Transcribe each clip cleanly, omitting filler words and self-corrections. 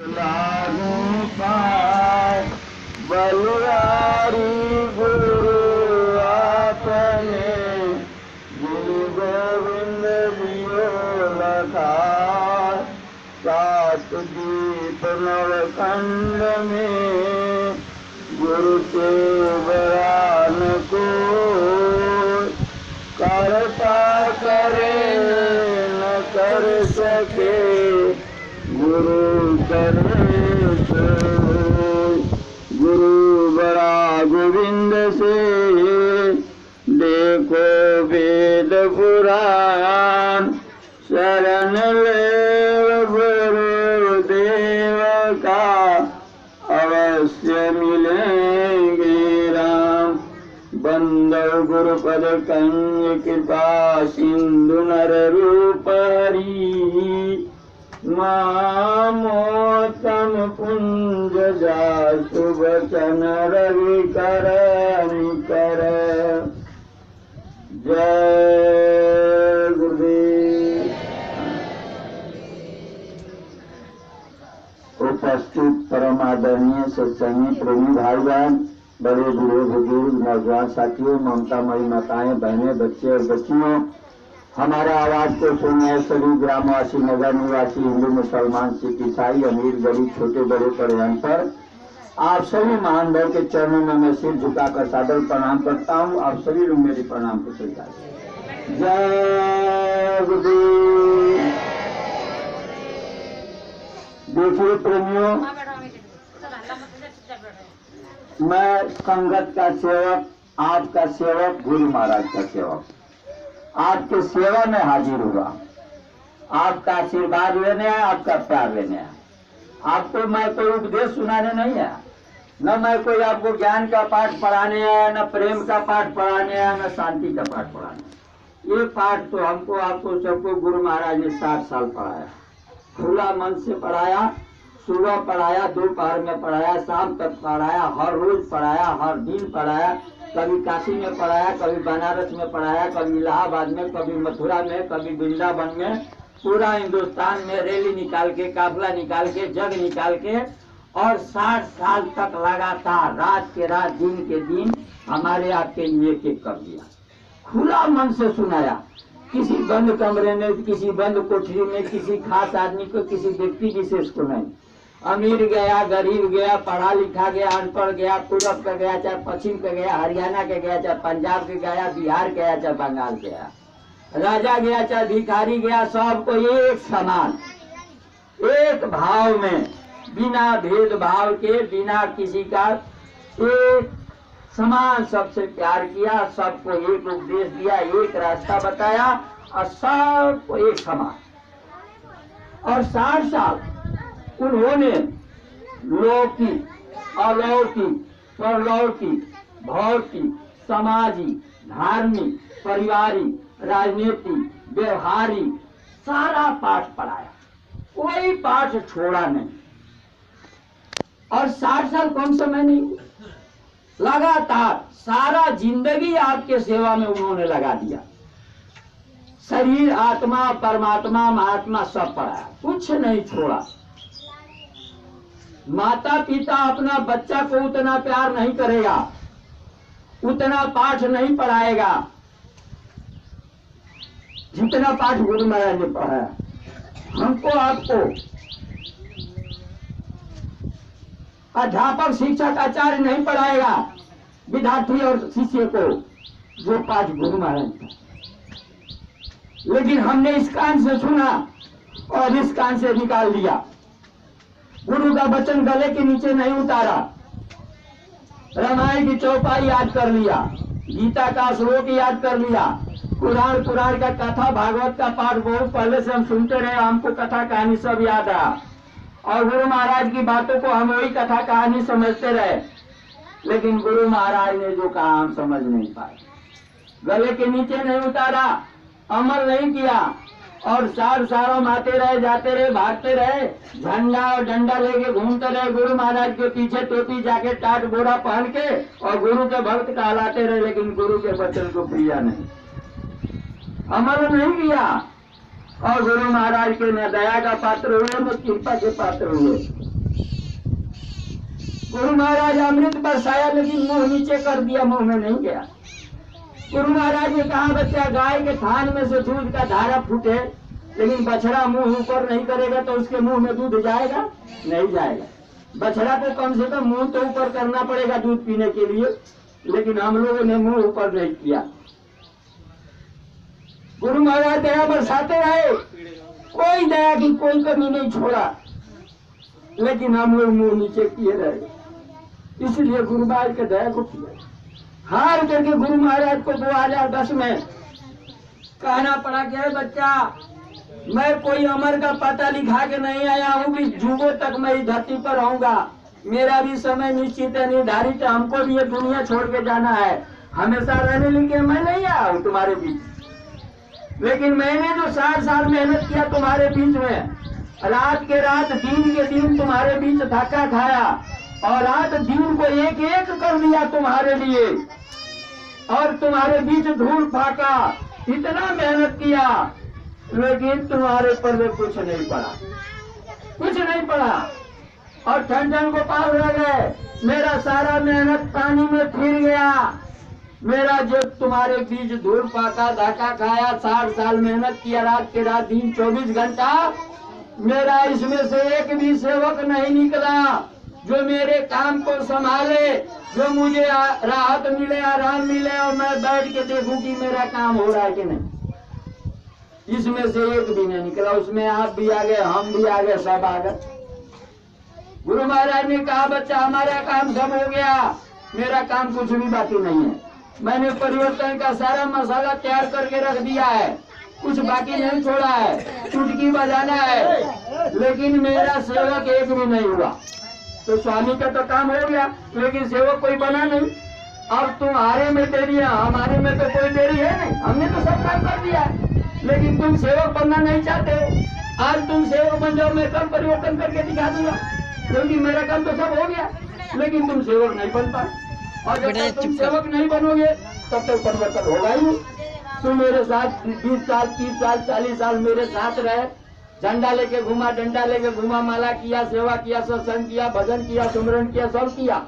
लागू पाए बलिहारी गुरु आपने गुरु गोविंद जियो लखाए। सात दीप नवखंड में गुरु के बयान को करता करे न कर सके गुरु करे सोई। गुरु बड़ा गोविंद से देखो वेद पुराण शरण ले गुरुदेव का अवश्य मिलेंगे राम। बंदर गुरुपद कंज कृपा सिंधु नर रूप हरि मामोतम पुंज जा शुभ चन रवि कर निकर। जय गुरुदेव। उपस्थित परम आदरणीय सत्संगी प्रेमी भाईजान, बड़े बूढ़े बुजुर्ग नौजवान साथियों, ममतामयी माताएं बहनें, बच्चे और बच्चियों, हमारा आवाज को सुनने सभी ग्रामवासी, नगर निवासी, हिंदू मुसलमान सिख ईसाई, अमीर गरीब, छोटे बड़े परिवार पर आप सभी महान भाई के चरणों में मैं सिर झुकाकर सादर प्रणाम करता हूँ। आप सभी लोग मेरे प्रणाम को स्वीकार करें। जय गुरुदेव। देखिए प्रेमियों, मैं संगत का सेवक, आपका सेवक, गुरु महाराज का सेवक, आपके सेवा में हाजिर हुआ। आपका आशीर्वाद लेने आया, आपका प्यार लेने आया। आपको मैं कोई उपदेश सुनाने नहीं आया, न मैं कोई आपको ज्ञान का पाठ पढ़ाने आया, न प्रेम का पाठ पढ़ाने आया, न शांति का पाठ पढ़ाने। ये पाठ तो हमको, आपको सबको गुरु महाराज ने 60 साल पढ़ाया। खुला मन से पढ़ाया, सुबह पढ़ाया, दोपहर में पढ़ाया, शाम तक पढ़ाया, हर रोज पढ़ाया, हर दिन पढ़ाया। कभी काशी में पढ़ाया, कभी बनारस में पढ़ाया, कभी इलाहाबाद में, कभी मथुरा में, कभी वृंदावन में, पूरा हिंदुस्तान में रैली निकाल के, काफिला निकाल के, जग निकाल के, और 60 साल तक लगातार रात के रात, दिन के दिन हमारे आपके लिए एक कर दिया। खुला मन से सुनाया, किसी बंद कमरे में, किसी बंद कोठरी में, किसी खास आदमी को, किसी व्यक्ति विशेष को नहीं। अमीर गया, गरीब गया, पढ़ा लिखा गया, अनपढ़ गया, पूरब का गया, चाहे पश्चिम का गया, हरियाणा के गया, चाहे पंजाब के गया, बिहार गया, चाहे बंगाल गया, राजा गया, चाहे भिखारी गया, सबको एक समान, एक भाव में, बिना भेदभाव के, बिना किसी का, एक समान सबसे प्यार किया, सबको एक उपदेश दिया, एक रास्ता बताया, और सबको एक समान। और 60 साल उन्होंने लौकिक, अलौकिक, परलौकिक, भौतिक, सामाजिक, धार्मिक, पारिवारिक, राजनीतिक, व्यवहारिक सारा पाठ पढ़ाया, कोई पाठ छोड़ा नहीं। और 60 साल कम समय नहीं, लगातार सारा जिंदगी आपके सेवा में उन्होंने लगा दिया। शरीर, आत्मा, परमात्मा, महात्मा सब पढ़ाया, कुछ नहीं छोड़ा। माता पिता अपना बच्चा को उतना प्यार नहीं करेगा, उतना पाठ नहीं पढ़ाएगा जितना पाठ गुरु महाराज ने पढ़ाया। हमको, आपको अध्यापक, शिक्षक, आचार्य नहीं पढ़ाएगा विद्यार्थी और शिष्य को जो पाठ गुरु महाराज का। लेकिन हमने इस कान से सुना और इस कान से निकाल दिया। गुरु का वचन गले के नीचे नहीं उतारा। रामायण की चौपाई याद कर लिया, गीता का श्लोक याद कर लिया, पुराण का कथा, भागवत का पाठ बहुत पहले से हम सुनते रहे, हमको कथा कहानी सब याद आ, और गुरु महाराज की बातों को हम वही कथा कहानी समझते रहे। लेकिन गुरु महाराज ने जो कहा हम समझ नहीं पाए, गले के नीचे नहीं उतारा, अमल नहीं किया, और सालों आते रहे, जाते रहे, भागते रहे, झंडा और डंडा लेके घूमते रहे गुरु महाराज के पीछे, टोपी जाके टाट बोरा पहन के, और गुरु के भक्त कहलाते रहे, लेकिन गुरु के वचन को प्रिया नहीं, अमल नहीं किया। और गुरु महाराज के न दया का पात्र हुए, न कृपा के पात्र हुए। गुरु महाराज अमृत बरसाया लेकिन मुंह नीचे कर दिया, मुंह में नहीं गया। गुरु महाराज ने कहा बच्चा गाय के थान में से दूध का धारा फूटे, लेकिन बछड़ा मुंह ऊपर नहीं करेगा तो उसके मुंह में दूध जाएगा नहीं जाएगा। बछड़ा को कम से कम मुंह तो ऊपर करना पड़ेगा दूध पीने के लिए, लेकिन हम लोगों ने मुंह ऊपर नहीं किया। गुरु महाराज दया बरसाते रहे, कोई दया की कोई कमी नहीं छोड़ा, लेकिन हम लोग मुंह नीचे किए रहे। इसलिए गुरु महाराज के दया को किया। हार करके गुरु महाराज को 2010 में कहना पड़ा कि बच्चा मैं कोई अमर का पता लिखा के नहीं आया हूँ कि जुगों तक मैं इस धरती पर रहूंगा। मेरा भी समय निश्चित है, निर्धारित है, हमको भी ये दुनिया छोड़ के जाना है। हमेशा रहने लेके मैं नहीं आया हूँ तुम्हारे बीच, लेकिन मैंने जो 60 साल मेहनत किया तुम्हारे बीच में, रात के रात दिन के दिन तुम्हारे बीच धक्का खाया और रात दिन को एक एक कर दिया तुम्हारे लिए, और तुम्हारे बीच धूल फाका, इतना मेहनत किया, लेकिन तुम्हारे पर कुछ नहीं पड़ा, कुछ नहीं पड़ा। और ठंडन को पार रह गए। मेरा सारा मेहनत पानी में फिर गया। मेरा जो तुम्हारे बीच धूल फाका, धक्का खाया, 60 साल मेहनत किया, रात के रात दिन 24 घंटा, मेरा इसमें से एक भी सेवक नहीं निकला जो मेरे काम को संभाले, जो मुझे राहत मिले, आराम मिले और मैं बैठ के देखूं कि मेरा काम हो रहा है कि नहीं। इसमें से एक भी नहीं निकला। उसमें आप भी आ गए, हम भी आ गए, सब आ गए। गुरु महाराज ने कहा बच्चा हमारा काम सब हो गया, मेरा काम कुछ भी बाकी नहीं है। मैंने परिवर्तन का सारा मसाला तैयार करके रख दिया है, कुछ बाकी नहीं छोड़ा है, चुटकी बजाना है, लेकिन मेरा सेवक एक भी नहीं हुआ। तो स्वामी का तो काम हो गया, लेकिन सेवक कोई बना नहीं। अब तुम्हारे में देरी है, हमारे में तो कोई देरी है नहीं, हमने तो सब काम कर दिया है, लेकिन तुम सेवक बनना नहीं चाहते हो। आज तुम सेवक बन जाओ, मैं कल परिवर्तन करके दिखा दूंगा, क्योंकि मेरा काम तो सब हो गया, लेकिन तुम सेवक नहीं बन पाए। और जब तक तुम सेवक नहीं बनोगे तब तक परिवर्तन होगा ही नहीं। तुम मेरे साथ 20 साल 30 साल 40 साल मेरे साथ रहे, झंडा लेके घुमा, डंडा लेके घुमा, माला किया, सेवा किया, सत्संग किया, भजन किया, सुमरन किया, सब किया,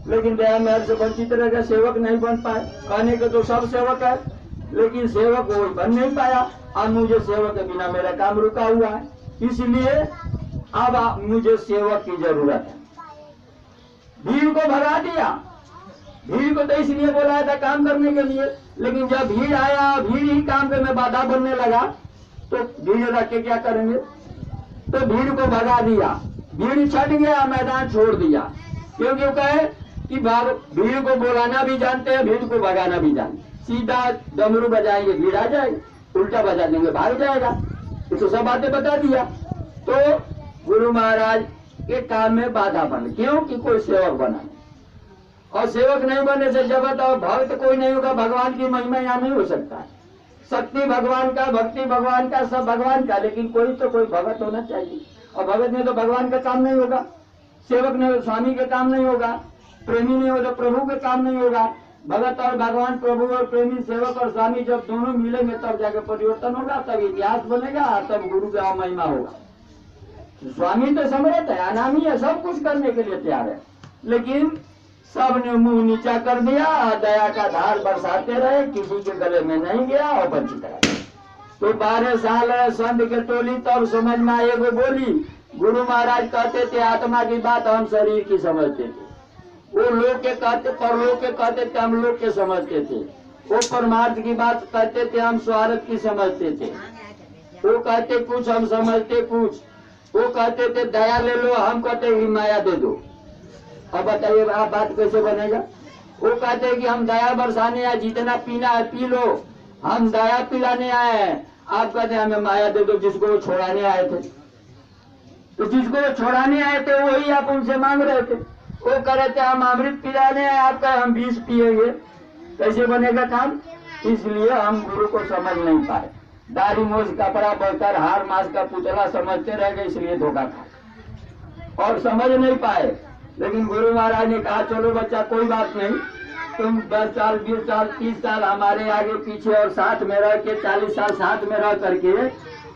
लेकिन दया मेहर से वंचित रह गए, सेवक नहीं बन पाए। कहने के तो सब सेवक है, लेकिन सेवक वो बन नहीं पाया। अब मुझे सेवक के बिना मेरा काम रुका हुआ है, इसलिए अब मुझे सेवक की जरूरत है। भीड़ को भगा दिया। भीड़ को तो इसलिए बोलाया था काम करने के लिए, लेकिन जब भीड़ आया, भीड़ ही काम पे में बाधा बनने लगा, तो भीड़ रख के क्या करेंगे, तो भीड़ को भगा दिया। भीड़ छट गया, मैदान छोड़ दिया, क्योंकि वो कहे कि भीड़ को बुलाना भी जानते हैं, भीड़ को भगाना भी जानते। सीधा डमरू बजाएंगे भीड़ आ जाएगी, उल्टा बजा देंगे भाग जाएगा। ये तो सब बातें बता दिया। तो गुरु महाराज के काम में बाधा बन, क्योंकि कोई सेवक बना, और सेवक नहीं बनने से जगत और भक्त कोई नहीं होगा। भगवान की महिमा यहाँ नहीं हो सकता है। शक्ति भगवान का, भक्ति भगवान का, सब भगवान का, लेकिन कोई तो कोई भगत होना चाहिए। और भगत में तो भगवान का काम नहीं होगा, सेवक नहीं हो स्वामी के काम नहीं होगा, प्रेमी नहीं हो तो प्रभु के काम नहीं होगा। भगत और भगवान, प्रभु और प्रेमी, सेवक और स्वामी जब दोनों मिलेंगे तब जाकर परिवर्तन होगा, तब इतिहास बनेगा, तब गुरु का महिमा होगा। स्वामी तो समर्थ है, अनामी है, सब कुछ करने के लिए तैयार है, लेकिन सबने मुंह नीचा कर दिया। दया का धार बरसाते रहे, किसी के गले में नहीं गया और वंचित रहे। तो 12 साल संत के टोली तब समझ में आएगो बोली। गुरु महाराज कहते थे आत्मा की बात हम शरीर की समझते थे, वो लोग के कहते, परलोक के कहते थे, हम लोग के समझते थे। वो परमार्थ की बात कहते थे, हम स्वार्थ की समझते थे। वो कहते कुछ, हम समझते कुछ। वो कहते थे दया ले लो, हम कहते ही माया दे दो। अब बताइए आप बात कैसे बनेगा। वो कहते हैं कि हम दया बरसाने आए, जितना पीना है पी लो, हम दया पिलाने आए हैं। आप कहते हैं हमें माया दे दो, जिसको वो छोड़ाने आए थे। तो जिसको वो छोड़ाने आए थे वही आप उनसे मांग रहे थे। वो कह रहे थे हम अमृत पिलाने आए, आप कहे हम 20 पिएंगे। कैसे बनेगा काम। इसलिए हम गुरु को समझ नहीं पाए। दाढ़ी मोछ कपड़ा बर्तन हार मास का पुतला समझते रह गए, इसलिए धोखा खा और समझ नहीं पाए। लेकिन गुरु महाराज ने कहा चलो बच्चा कोई बात नहीं, तुम 10 साल 20 साल 30 साल हमारे आगे पीछे और साथ में रह के 40 साल साथ में रह करके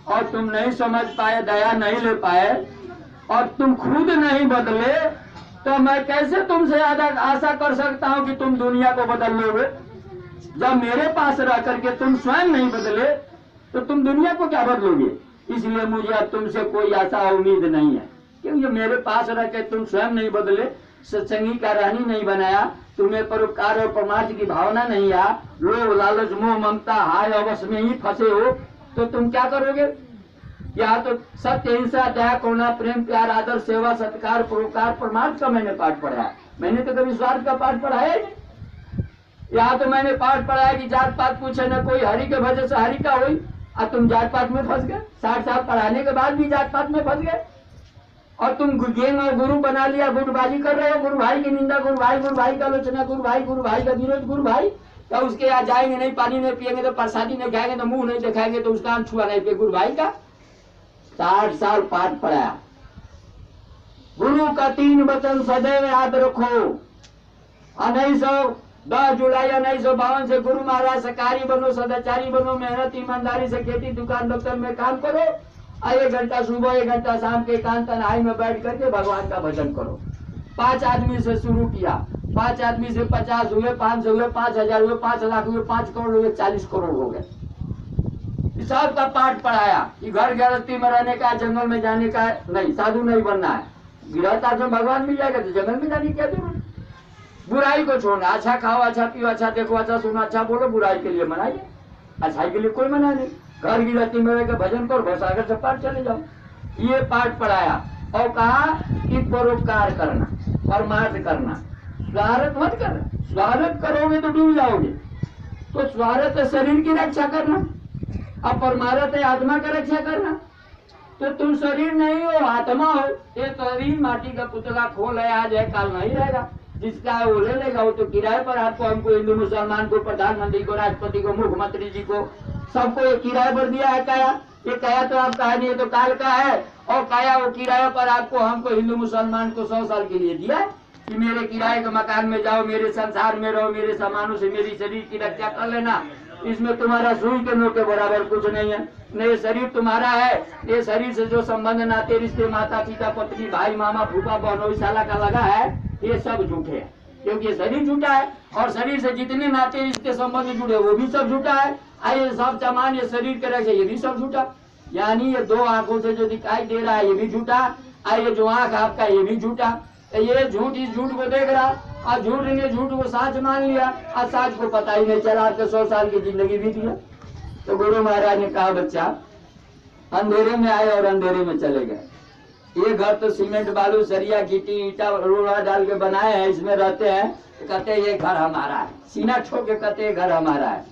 और तुम नहीं समझ पाए, दया नहीं ले पाए, और तुम खुद नहीं बदले तो मैं कैसे तुमसे आशा कर सकता हूं कि तुम दुनिया को बदल लोगे। जब मेरे पास रह करके तुम स्वयं नहीं बदले तो तुम दुनिया को क्या बदलोगे। इसलिए मुझे अब तुमसे कोई आशा उम्मीद नहीं है, क्योंकि मेरे पास रह के तुम स्वयं नहीं बदले, सत्संगी का रानी नहीं बनाया, तुम्हें परोपकार और परमार्थ की भावना नहीं आ, लोभ लालच मोह ममता हाय अवश्य में ही फंसे हो, तो तुम क्या करोगे। या तो सत्य हिंसा दया करुणा प्रेम प्यार आदर सेवा सत्कार परोपकार परमार्थ का मैंने पाठ पढ़ा है। मैंने तो कभी स्वार्थ का पाठ पढ़ा है नहीं। यहाँ तो मैंने पाठ पढ़ा है कि जात पात पूछे न कोई, हरि के वजह से हरि का हुई, और तुम जात पात में फंस गए। 60 साल पढ़ाने के बाद भी जात पात में फंस गए और तुम गेंग और गुरु बना लिया, गुटबाजी कर रहे हो। गुरु भाई की निंदा, गुरु भाई का आलोचना, गुरु भाई का विरोध, गुरु भाई क्या उसके यहाँ जाएंगे नहीं, पानी नहीं पिएंगे तो प्रसादी नहीं खाएंगे तो मुंह नहीं दिखाएंगे तो उसका छुआ नहीं पे गुरु भाई का। 60 साल पाठ पढ़ाया। गुरु का 3 वचन सदैव याद रखो। 10 जुलाई 1952 से गुरु महाराज सकारी बनो, सदाचारी बनो, मेहनत ईमानदारी से खेती दुकान दफ्तर में काम करो, 1 घंटा सुबह 1 घंटा शाम के एकांत तन्हाई में बैठ करके भगवान का भजन करो। 5 आदमी से शुरू किया, 5 आदमी से 50 हुए, 500 हुए, 5000 हुए, 5 लाख हुए, 5 करोड़ हुए, 40 करोड़ हो गए। सब का पाठ पढ़ाया कि घर गृहस्थी में रहने का, जंगल में जाने का नहीं, साधु नहीं बनना है। गृहस्थ आश्रम भगवान मिल जाएगा तो जंगल में जाने की क्या जरूरत। बुराई को छोड़ना, अच्छा खाओ, अच्छा पियो, अच्छा देखो, अच्छा सुनो, अच्छा बोलो, बुराई के लिए मनाइए, अच्छाई के लिए कोई मना नहीं। घर गृहस्थी में रहकर भजन करो, बस आगे से पाठ चले जाओ। ये पाठ पढ़ाया और कहा कि परोपकार करना, परमार्थ करना, स्वार्थ मत करना। स्वार्थ करोगे तो डूब जाओगे। तो स्वार्थ है शरीर की रक्षा करना, अब परमार्थ है आत्मा का रक्षा करना। तो तुम शरीर नहीं हो, आत्मा हो। ये शरीर माटी का पुतला खोल है, आज है काल नहीं रहेगा। जिसका है वो ले लेगा, वो तो किराए पर आपको, हमको, हिंदू मुसलमान को, प्रधानमंत्री को, राष्ट्रपति को, मुख्यमंत्री जी को, सबको ये किराए पर दिया है काया। ये काया तो आपका है नहीं, ये तो काल का है। और काया वो किराए पर आपको, हमको, हिंदू मुसलमान को 100 साल के लिए दिया है कि मेरे किराए के मकान में जाओ, मेरे संसार में रहो, मेरे सामानों से मेरी शरीर की रक्षा कर लेना। इसमें तुम्हारा सुई के नोक के बराबर कुछ नहीं है। न ये शरीर तुम्हारा है, ये शरीर से जो संबंध नाते रिश्ते माता पिता पत्नी भाई मामा फूफा बहनोई साला का लगा है, ये सब झूठे हैं, क्योंकि ये शरीर झूठा है। और शरीर से जितने नाते रिश्ते संबंध जुड़े वो भी सब झूठा है। आइए सब सामान ये शरीर के रखे, ये भी सब झूठा। यानी ये 2 आंखों से जो दिखाई दे रहा है ये भी झूठा, आइए जो आंख आपका ये भी झूठा। ये झूठ इस झूठ को देख रहा और झूठ ने झूठ को सच मान लिया और सच को पता ही नहीं चला। आपके 100 साल की जिंदगी बीत गई। तो गुरु महाराज ने कहा बच्चा अंधेरे में आए और अंधेरे में चले गए। ये घर तो सीमेंट बालू सरिया गिट्टी ईटा रोड़ा डाल के बनाए हैं, इसमें रहते हैं। तो कहते हैं ये घर हमारा है, सीना ठोक के कहते हैं घर हमारा है।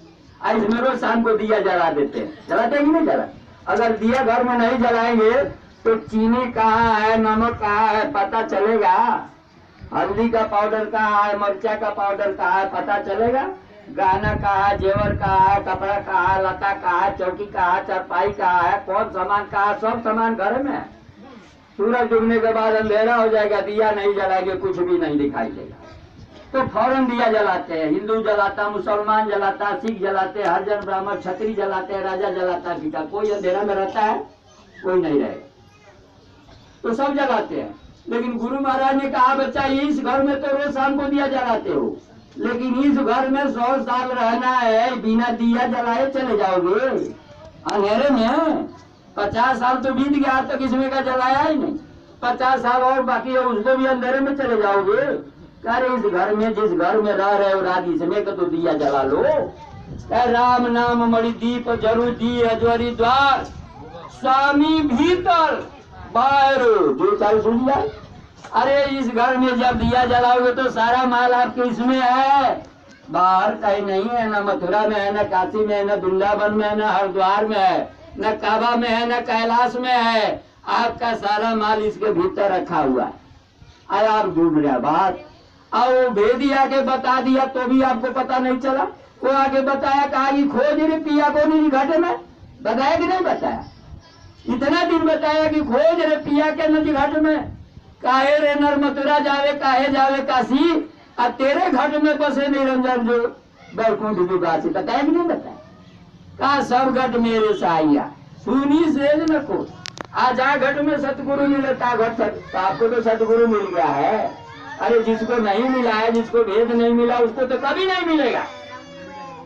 आज इसमें रोज शाम को दिया जला देते हैं। जलाते हैं कि नहीं जला? अगर दिया घर में नहीं जलाएंगे तो चीनी कहाँ है, नमक कहाँ है पता चलेगा? हल्दी का पाउडर कहाँ है, मिर्चा का पाउडर कहाँ है पता चलेगा? गहना कहाँ है, जेवर कहाँ है, कपड़ा कहाँ है, लता कहाँ है, चौकी कहाँ है, चारपाई कहाँ है, कौन सामान कहाँ है? सब सामान घर में है। सूरज डूबने के बाद अंधेरा हो जाएगा, दिया नहीं जलाएंगे कुछ भी नहीं दिखाई देगा। तो फौरन दिया जलाते हैं। हिंदू जलाता, मुसलमान जलाता, सिख जलाते, हरिजन ब्राह्मण क्षत्रिय जलाते हैं, राजा जलाता, पिता। कोई अंधेरा में रहता है? कोई नहीं रहेगा। तो सब जलाते हैं। लेकिन गुरु महाराज ने कहा बच्चा इस घर में तो रोज शाम को दिया जलाते हो, लेकिन इस घर में 100 साल रहना है, बिना दिया जलाए चले जाओगे अंधेरे में। 50 साल तो बीत गया, आज तक इसमें का जलाया ही नहीं। 50 साल और बाकी है, उसको भी अंधेरे में चले जाओगे। अरे इस घर में, जिस घर में रह रहे हो रात, इसमें का तो दिया जला लो। राम नाम मणि दीप जरू दी अजवरी द्वार, स्वामी भीतर बाहर जो चाहे सुन जाए। अरे इस घर में जब दिया जलाओगे तो सारा माल आपके इसमें है, बाहर कहीं नहीं है। न मथुरा में है, न काशी में है, न वृंदावन में है, न हरिद्वार में है, न काबा में है, न कैलाश में है। आपका सारा माल इसके भीतर रखा हुआ है। आया आप डूब रहे बात। और भेदी आके बता दिया तो भी आपको पता नहीं चला। वो आगे बताया, कहा कि खोज रे पिया को नहीं घाटे में, बताया कि नहीं बताया? इतना दिन बताया कि खोज रे पिया के नदी घाट में, काहे रे नर मथुरा जावे, काहे जावे काशी, और तेरे घाट में बसे निरंजन जो बैकुंठ विवासी। बताया कि नहीं बताया? कहा सब घट मेरे साइया, सुनी सेज न को, आज जा घट में सतगुरु मिले ता घट तो आपको तो सतगुरु मिल गया है। अरे जिसको नहीं मिला है, जिसको भेद नहीं मिला, उसको तो कभी नहीं मिलेगा।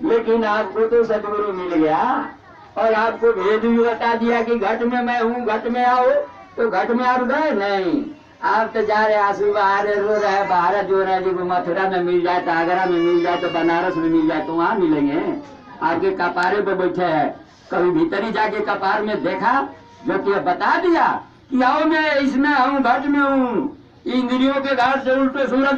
लेकिन आपको तो सतगुरु मिल गया और आपको भेद भी बता दिया कि घट में मैं हूँ, घट में आओ। तो घट में आप गए नहीं, आप तो जा रहे आंसू बहा रहे, रो रहे, बाहर जो रहे जी, मथुरा में मिल जाए तो आगरा में मिल जाए तो बनारस में मिल जाए तो वहाँ मिलेंगे। आपके कपारे पे बैठे हैं, कभी भीतरी जाके कपार में देखा जो कि बता दिया कि आओ मैं इसमें हूँ, घट में हूँ। इंद्रियों के घर से उल्टे सूरत